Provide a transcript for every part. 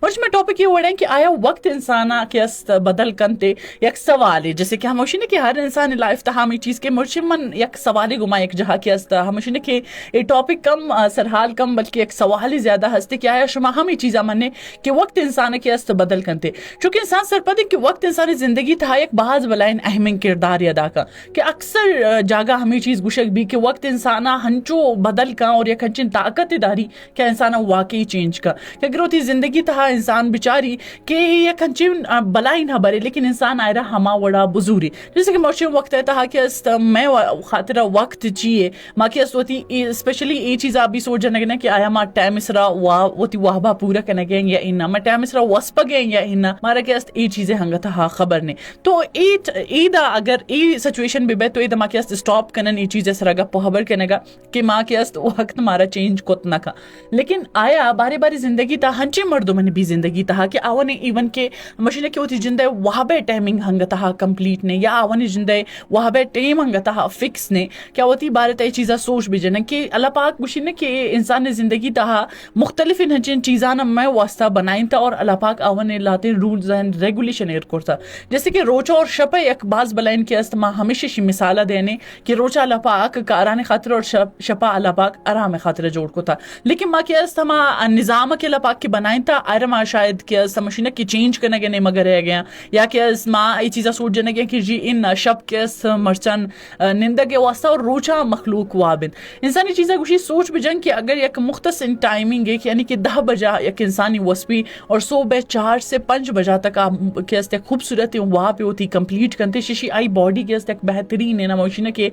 مرچ میں ٹاپک یہ وڑیں کہ آیا وقت انسانا کے است بدل کنتے یک سوال ہے جیسے کہ ہموشی نے کہ ہر انسان لائف تا ہمی چیز کے مرچ من یک سوالی گما ایک جہاں کے است ہموشی نے کہ یہ ٹاپک کم سرحال کم بلکہ ایک سوال ہی زیادہ ہستے کہ آیا شما ہمی چیزا مننے کہ وقت انسان کے است بدل کنتے چونکہ انسان سرپدے کہ وقت انسانی زندگی تھا ایک بعض بلائن اہم کردار ادا کا کہ اکثر جاگہ ہمیں چیز گشک بھی کہ وقت انسانا ہنچو بدل کا اور یک ہنچن طاقت داری کہ انسانا واقعی چینج کا کہ اگر ہوتی زندگی تھا انسان بچاری کہ یک ہنچن بلائی نہ برے لیکن انسان آئے رہا ہما وڑا بزوری جیسے کہ موچے وقت ہے کہ میں خاطرہ وقت چیئے ماں کی اس ہوتی اسپیشلی یہ چیز آپ بھی سوچ جانے گے کہ آیا ماں ٹائم اسرا ہوتی واہبہ پورا کرنے گئے یا انہا میں ٹائم اسرا وسپا گئے یا انہا مارا کہ اس یہ چیزیں ہنگا تھا خبر نے تو ایدہ اگر ای سچویشن بھی بے تو ایدہ ماں کی اس سٹاپ کنن یہ چیزیں سرا گا پہبر کرنے گا کہ ماں کی اس وقت مارا چینج کتنا کا لیکن آیا باری باری زندگی تا ہنچے مردوں میں بھی زندگی تھا کہ آوانے ایون کے مشینہ کی ہوتی جندے وہاں بے ٹائمنگ ہنگا تھا کمپلیٹ نے یا آوانے جندے وہاں بے ٹائم ہنگا تھا فکس نے کیا ہوتی بارے تا یہ چیزا سوچ بھی جنہ کہ اللہ پاک مشینہ کہ انسان نے زندگی تھا مختلف انہنچین چیزانا میں واسطہ بنائیں تھا اور اللہ پاک آوانے لاتے رولز اینڈ ریگولیشن ایر کرتا جیسے کہ روچہ اور شپا ایک باز بلائن کی است ماں ہمیشہ شی مثالہ دینے کہ روچہ اللہ پاک کاران خاطر اور شپا اللہ پاک آرام خاطر جوڑ کو تھا لیکن ماں کی است ہما نظام کے اللہ پاک کی بنائیں تھا آئرہ ماں شاید کہ سمجھنے کی چینج کرنے گئے نہیں مگر رہ گیا یا کہ اس ماں یہ چیزیں سوچ جانے گیا کہ جی ان شب کے اس مرچن نندگے واسطہ اور روچہ مخلوق وابن انسانی چیزیں گوشی سوچ بھی جنگ کہ اگر یک مختصر ٹائمنگ ہے یعنی کہ 10 بجا یک انسانی وسپی اور صبح 4 سے 5 بجا تک کہ اس تک خوبصورت وہاں پہ ہوتی کمپلیٹ کرتے شیشی آئی باڈی کے اس تک بہترین ہے نموشی کہ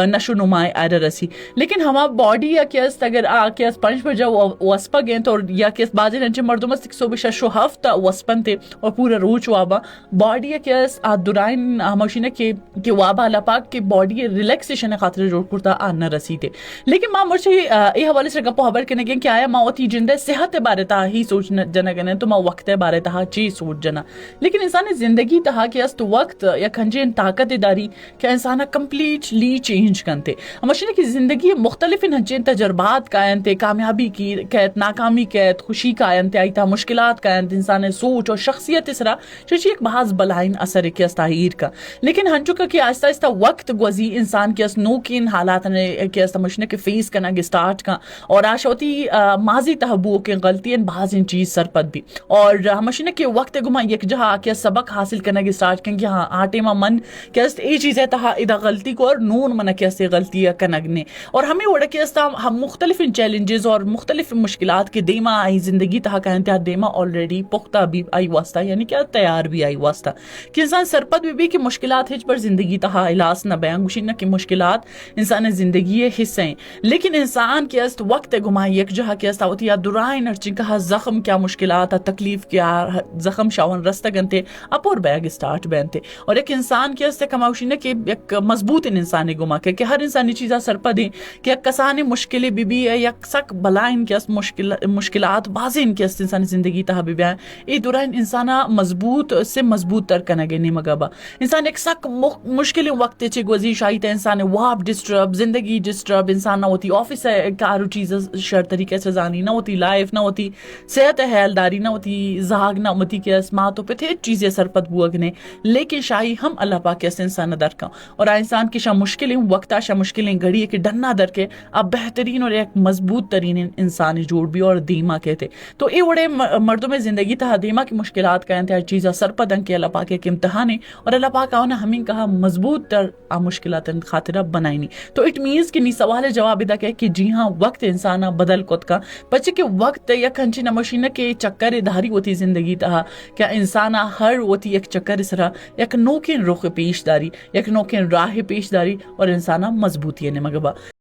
نشو نمائے آئرہ رسی لیکن ہما باڈی یا کہ اس اگر کہ اس 5 بجا وسپا گئے تو یا کہ اس بازی رنچے مردوں میں صبح 6 ہفتہ وسپن تھے اور پورا روچ وابا باڈی کے اس دورائن ہموشی کہ وابا اللہ پاک کہ باڈی ریلیکسیشن خاطر جوڑ کرتا آنا رسی تھے لیکن ماں مرچے یہ حوالے سے گپو حبر کرنے گئے کہ آیا ماں ہوتی جندے صحت بارے تھا ہی سوچ جنا گنے تو ماں وقت بارے تھا چی سوچ جنا لیکن انسان زندگی تھا کہ اس وقت یا کھنجین طاقت داری کہ انسانا کمپلیٹلی چینج کرتے ہموشی کی زندگی مختلف انہنچین تجربات کائن تھے کامیابی کی کہت ناکامی کہت خوشی کائن تھے آئی تھا مشکلات کائن تھے انسان سوچ اور شخصیت اسرا چیچی ایک بہت بلائن اثر ہے کہ استاہیر کا لیکن ہنچو کا کہ آہستہ آہستہ وقت گوزی انسان کے اس نوکین حالات نے کہ اس مشنے کے فیس کرنا گے سٹارٹ کا اور آش ہوتی ماضی تحبو کے غلطی ان بعض ان چیز سرپد بھی اور ہمشنے کے وقت گما یک جہاں کہ سبق حاصل کرنا گے سٹارٹ کریں کہ ہاں آٹے ما من کہ اس ای چیز ہے تہا ادا غلطی کو اور نون من کہ اس غلطی کنگنے اور ہمیں وڑا کہ اس ہم مختلف چیلنجز اور مختلف مشکلات کے دیما آئی زندگی تہا کا انتہا دیما آلریڈی پختہ بھی آئی واسطہ یعنی کہ تیار بھی آئی واسطہ کہ انسان سرپد بھی کہ مشکلات ہج پر زندگی تہا علاس نہ بیان گوشی نہ کہ مشکلات انسان زندگی حصے ہیں لیکن انسان کے است وقت گمائی یک جہاں کے است ہوتی یا درائن ارچن کہا زخم کیا مشکلات تکلیف کیا زخم شاون رستہ گنتے اپور بیگ سٹارٹ بینتے اور ایک انسان کے است کماوشی نہ کہ ایک مضبوط انسانی گما کہ ہر انسانی چیزا سرپد ہیں کہ ایک کسانی مشکلیں بھی ہے یک سک بلائن کے است مشکلات بازی ان کے است انسانی زندگی تہا بھی بیان ای درائن انسانا مضبوط سے مضبوط تر کنگے نہیں مگابا انسان ایک سک مشکل وقت چے گوزی شاہیت انسان واب ڈسٹرب زندگی ڈسٹرب انسان نہ ہوتی آفس ہے کارو چیز شر طریقے سے زانی نہ ہوتی لائف نہ ہوتی صحت حیلداری نہ ہوتی زاگ نہ ہوتی کہ اسمات تو پتہ چیزیں سرپت بوگنے لیکن شاہی ہم اللہ پاک کے انسان در کا اور انسان کی شاہ مشکلیں وقتا شاہ مشکلیں گھڑی ہے کہ ڈننا در کے اب بہترین اور ایک مضبوط ترین انسانی جوڑ بھی اور دیما کہتے تو اے وڑے مردوں میں زندگی تھا دیما کی مشکلات کا انتہا چیزیں سرپدن کے اللہ پاک کے امتحان ہے اور اللہ پاک آنا ہمیں کہا مضبوط تر مشکلات خاطرہ بنائنی تو اٹ مینز کہ نی سوال جواب ادا کہ جی ہاں وقت انسانا بدل کت کا بچے کہ وقت یا کھنچی نمشینہ کے چکر دھاری ہوتی زندگی تہا کیا انسانا ہر ہوتی ایک چکر اسرا یک نوکین رخ پیش داری یک نوکین راہ پیش داری اور انسانا مضبوطی ہے مگبا